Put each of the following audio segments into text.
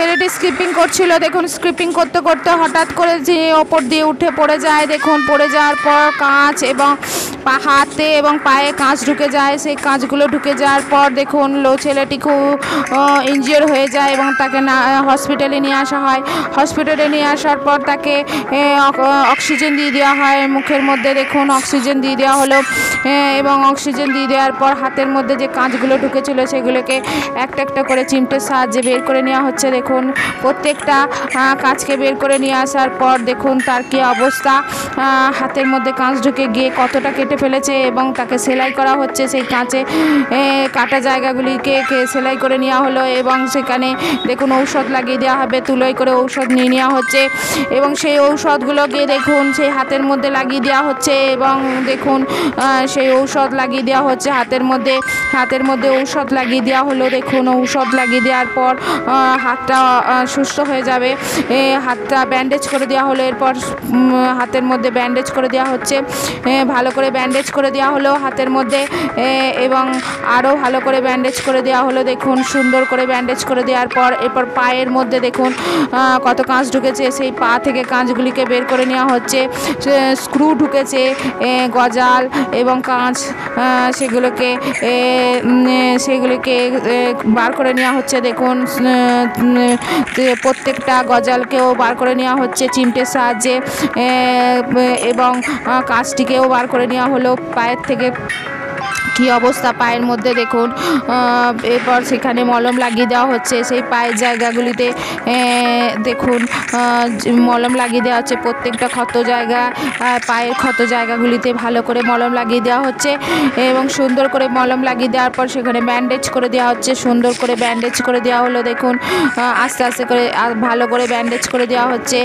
ছেলেটি স্কিপিং করছিল। দেখুন স্কিপিং করতে করতে হঠাৎ করে যে ওপর দিয়ে উঠে পড়ে যায়। দেখুন পড়ে যাওয়ার পর কাঁচ এবং হাতে এবং পায়ে কাঁচ ঢুকে যায়। সেই কাঁচগুলো ঢুকে যাওয়ার পর দেখুন ছেলেটি খুব ইনজিওর হয়ে যায় এবং তাকে হসপিটালে নিয়ে আসা হয়। হসপিটালে নিয়ে আসার পর তাকে অক্সিজেন দিয়ে দেওয়া হয় মুখের মধ্যে। দেখুন অক্সিজেন দিয়ে দেওয়া হলো এবং অক্সিজেন দিয়ে দেওয়ার পর হাতের মধ্যে যে কাঁচগুলো ঢুকেছিল সেগুলোকে একটা একটা করে চিমটের সাহায্যে বের করে নেওয়া হচ্ছে। দেখুন প্রত্যেকটা কাঁচকে বের করে নিয়ে আসার পর দেখুন তার কী অবস্থা। হাতের মধ্যে কাঁচ ঢুকে গিয়ে কতটা কেটে ফেলেছে এবং তাকে সেলাই করা হচ্ছে। সেই কাঁচে কাটা জায়গাগুলিকে সেলাই করে নেওয়া হলো এবং সেখানে দেখুন ঔষধ লাগিয়ে দেওয়া হবে। তুলোয় করে ঔষধ নিয়ে নেওয়া হচ্ছে এবং সেই ঔষধগুলোকে দেখুন সেই হাতের মধ্যে লাগিয়ে দেওয়া হচ্ছে এবং দেখুন সেই ঔষধ লাগিয়ে দেওয়া হচ্ছে হাতের মধ্যে ঔষধ লাগিয়ে দেওয়া হলো। দেখুন ঔষধ লাগিয়ে দেওয়ার পর হাতটা সুস্থ হয়ে যাবে। হাতটা ব্যান্ডেজ করে দেওয়া হলো। এরপর হাতের মধ্যে ব্যান্ডেজ করে দেওয়া হচ্ছে। ভালো করে ব্যান্ডেজ করে দেওয়া হলো হাতের মধ্যে এবং আরও ভালো করে ব্যান্ডেজ করে দেওয়া হলো। দেখুন সুন্দর করে ব্যান্ডেজ করে দেওয়ার পর এরপর পায়ের মধ্যে দেখুন কত কাঁচ ঢুকেছে। সেই পা থেকে কাঁচগুলিকে বের করে নেওয়া হচ্ছে। স্ক্রু ঢুকেছে, গজাল এবং কাঁচ সেগুলোকে বার করে নেওয়া হচ্ছে। দেখুন প্রত্যেকটা গজালকেও বার করে নেওয়া হচ্ছে চিমটের সাহায্যে এবং কাঁচটিকেও বার করে নেওয়া হলো পায়ের থেকে। কী অবস্থা পায়ের মধ্যে দেখুন। এরপর সেখানে মলম লাগিয়ে দেওয়া হচ্ছে সেই পায়ের জায়গাগুলিতে। দেখুন মলম লাগিয়ে দেওয়া হচ্ছে প্রত্যেকটা ক্ষত জায়গা, পায়ের ক্ষত জায়গাগুলিতে ভালো করে মলম লাগিয়ে দেওয়া হচ্ছে এবং সুন্দর করে মলম লাগিয়ে দেওয়ার পর সেখানে ব্যান্ডেজ করে দেওয়া হচ্ছে। সুন্দর করে ব্যান্ডেজ করে দেওয়া হলো। দেখুন আস্তে আস্তে করে ভালো করে ব্যান্ডেজ করে দেওয়া হচ্ছে।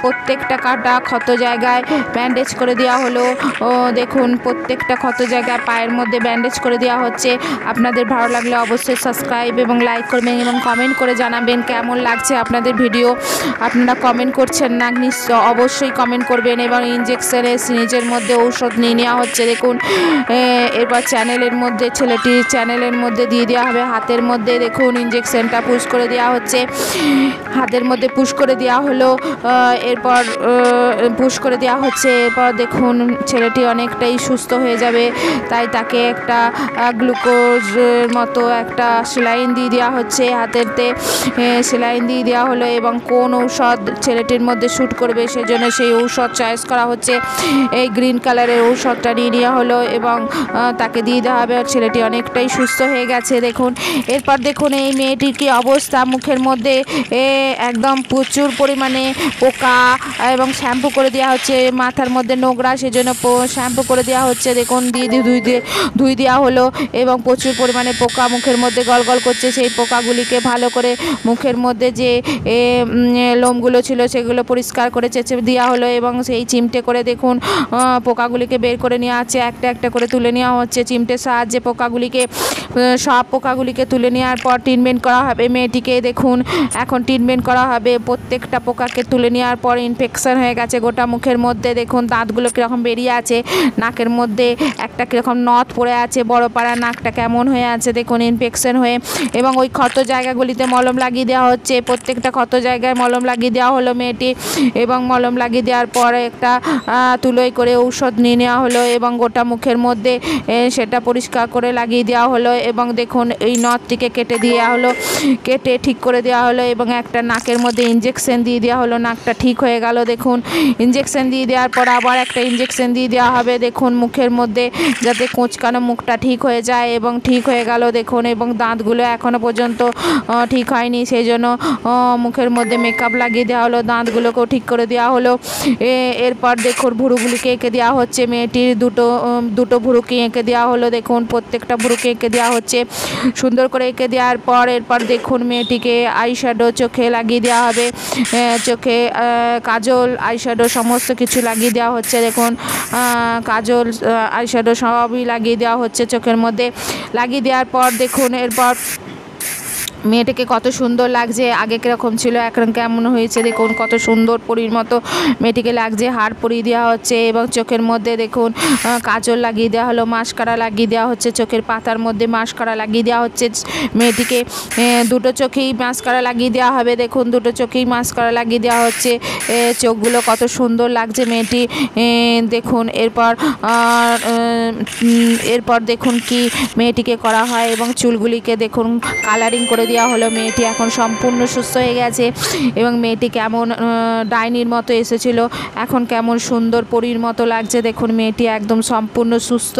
প্রত্যেকটা কাটা ক্ষত জায়গায় ব্যান্ডেজ করে দেওয়া হলো। দেখুন প্রত্যেকটা ক্ষত জায়গায় পায়ের মধ্যে ব্যান্ডেজ করে দেওয়া হচ্ছে। আপনাদের ভালো লাগলে অবশ্যই সাবস্ক্রাইব এবং লাইক করবেন এবং কমেন্ট করে জানাবেন কেমন লাগছে আপনাদের ভিডিও। আপনারা কমেন্ট করছেন না, অবশ্যই কমেন্ট করবেন। এবং ইনজেকশনে নিজের মধ্যে ঔষধ নিয়ে নেওয়া হচ্ছে। দেখুন এরপর ছেলেটির চ্যানেলের মধ্যে দিয়ে দেওয়া হবে হাতের মধ্যে। দেখুন ইনজেকশনটা পুশ করে দেওয়া হচ্ছে, হাতের মধ্যে পুশ করে দেওয়া হলো। এরপর পুশ করে দেওয়া হচ্ছে। এরপর দেখুন ছেলেটি অনেকটাই সুস্থ হয়ে যাবে। তাই তাকে একটা গ্লুকোজের মতো একটা সেলাইন দিয়ে দেওয়া হচ্ছে হাতেরতে। সেলাইন দিয়ে দেওয়া হলো এবং কোন ঔষধ ছেলেটির মধ্যে শ্যুট করবে সেজন্য সেই ঔষধ চয়েস করা হচ্ছে। এই গ্রিন কালারের ঔষধটা নিয়ে নেওয়া হলো এবং তাকে দিয়ে দেওয়া হবে। ছেলেটি অনেকটাই সুস্থ হয়ে গেছে। দেখুন এরপর দেখুন এই মেয়েটির কী অবস্থা। মুখের মধ্যে একদম প্রচুর পরিমাণে পোকা এবং শ্যাম্পু করে দেওয়া হচ্ছে। মাথার মধ্যে নোংরা সেজন্য শ্যাম্পু করে দেওয়া হচ্ছে। দেখুন ধুই দেওয়া হলো এবং প্রচুর পরিমাণে পোকা মুখের মধ্যে গলগল করছে। সেই পোকাগুলিকে ভালো করে মুখের মধ্যে যে লোমগুলো ছিল সেগুলো পরিষ্কার করে চেঁচে দেওয়া হলো এবং সেই চিমটে করে দেখুন পোকাগুলিকে বের করে নেওয়া হচ্ছে। একটা একটা করে তুলে নেওয়া হচ্ছে চিমটের সাহায্যে সব পোকাগুলিকে তুলে নেওয়ার পর ট্রিটমেন্ট করা হবে মেয়েটিকে। দেখুন এখন ট্রিটমেন্ট করা হবে। প্রত্যেকটা পোকাকে তুলে নেওয়ার পর ইনফেকশন হয়ে গেছে গোটা মুখের মধ্যে। দেখুন দাঁতগুলো কীরকম বেরিয়ে আছে, নাকের মধ্যে একটা কীরকম নথ পড়ে আছে, বড় পাড়া নাকটা কেমন হয়ে আছে দেখুন ইনফেকশন হয়ে। এবং ওই ক্ষত জায়গাগুলিতে মলম লাগিয়ে দেওয়া হচ্ছে। প্রত্যেকটা ক্ষত জায়গায় মলম লাগিয়ে দেওয়া হলো মেয়েটি এবং মলম লাগিয়ে দেওয়ার পরে একটা তুলোয় করে ঔষধ নিয়ে নেওয়া হলো এবং গোটা মুখের মধ্যে সেটা পরিষ্কার করে লাগিয়ে দেওয়া হলো এবং দেখুন এই নথটিকে কেটে ঠিক করে দেওয়া হলো এবং একটা নাকের মধ্যে ইনজেকশন দিয়ে দেওয়া হলো। নাকটা ঠিক হয়ে গেল। দেখুন ইনজেকশন দিয়ে দেওয়ার পর আবার একটা ইনজেকশন দিয়ে দেওয়া হবে দেখুন মুখের মধ্যে, যাতে কোঁচকানো মুখটা ঠিক হয়ে যায় এবং ঠিক হয়ে গেল দেখুন। এবং দাঁতগুলো এখনও পর্যন্ত ঠিক হয়নি, সেই জন্য মুখের মধ্যে মেকআপ লাগিয়ে দেওয়া হলো, দাঁতগুলোকেও ঠিক করে দেওয়া হলো। এরপর দেখুন ভুরুগুলিকে এঁকে দেওয়া হচ্ছে। মেয়েটির দুটো ভুরুকে এঁকে দেওয়া হলো। দেখুন প্রত্যেকটা ভুরুকে এঁকে দেওয়া হচ্ছে সুন্দর করে। এঁকে দেওয়ার পর এরপর দেখুন মেয়েটিকে আইশ্যাডো চোখে লাগিয়ে দেওয়া হবে। চোখে কাজল, আইশ্যাডো সমস্ত কিছু লাগিয়ে দেওয়া হচ্ছে। দেখুন কাজল, আইশ্যাডো সবই লাগিয়ে দেওয়া হচ্ছে চোখের মধ্যে। লাগিয়ে দেওয়ার পর দেখুন এরপর মেয়েটাকে কত সুন্দর লাগছে, আগে কীরকম ছিল এখন কেমন হয়েছে দেখুন, কত সুন্দর পরীর মতো মেয়েটিকে লাগছে। হার পরিয়ে দেওয়া হচ্ছে এবং চোখের মধ্যে দেখুন কাজল লাগিয়ে দেওয়া হলো, মাস্কারা লাগিয়ে দেওয়া হচ্ছে, চোখের পাতার মধ্যে মাস্কারা লাগিয়ে দেওয়া হচ্ছে। মেয়েটিকে দুটো চোখেই মাস্কারা লাগিয়ে দেওয়া হবে, দেখুন দুটো চোখেই মাস্কারা লাগিয়ে দেওয়া হচ্ছে। চোখগুলো কত সুন্দর লাগছে মেয়েটি দেখুন। এরপর দেখুন কি মেয়েটিকে করা হয় এবং চুলগুলিকে দেখুন কালারিং করে দেওয়া হলো। মেয়েটি এখন সম্পূর্ণ সুস্থ হয়ে গেছে এবং মেয়েটি কেমন ডাইনির মতো এসেছিল, এখন কেমন সুন্দর পরীর মতো লাগছে দেখুন, মেয়েটি একদম সম্পূর্ণ সুস্থ।